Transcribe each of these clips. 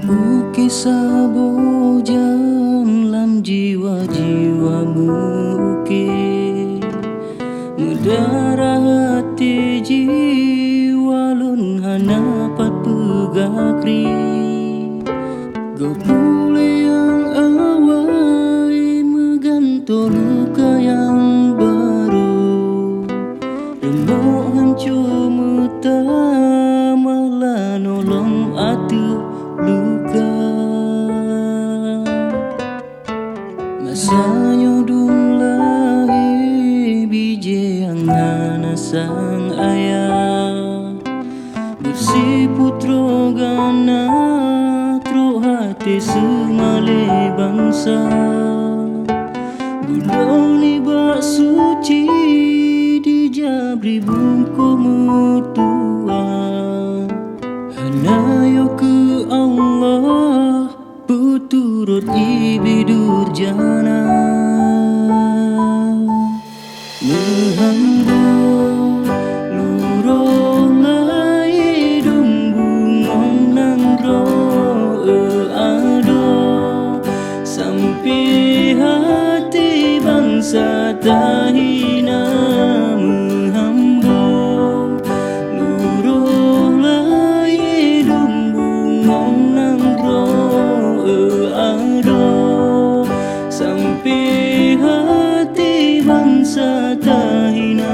Kisah bujang lam jiwa-jiwa mengukir Mudara hati jiwa lun hanapat pegakri Go pulih yang awai menggantung luka yang baru Remuk hancur muta malah nolong atu luka Masanya dum lahir biji yang ngana sang ayah Bersih putro gana tro hati semale bangsa Bulan ni bak suci dijabri bungku mutua Hanayo ke Allah puturut ibidur jana Mehamba luroh lai dumbungong nandro ado Sampai hati bangsa tahina Mehamba luroh lai dumbungong nandro ado Sampai hati bangsa tahina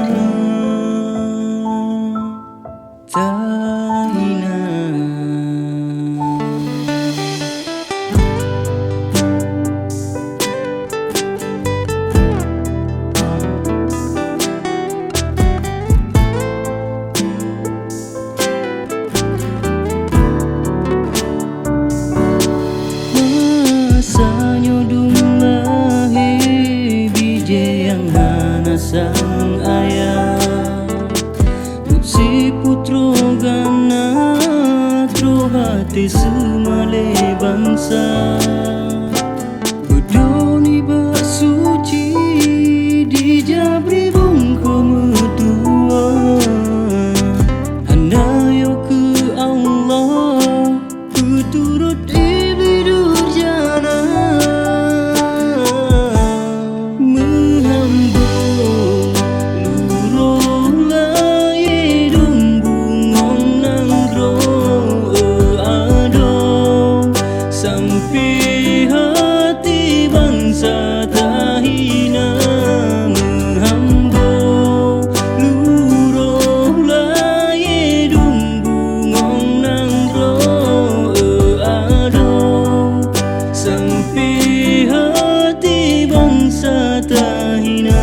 sang ayah si putro gana tro hati semale bangsa Budoni bak suci dijabri bungku mutua Hanayo ke Allah puturut ibidur jana Sampai hati bangsa tahina Mehamba luroh lai dumbungong nangro ado Sampai hati bangsa tahina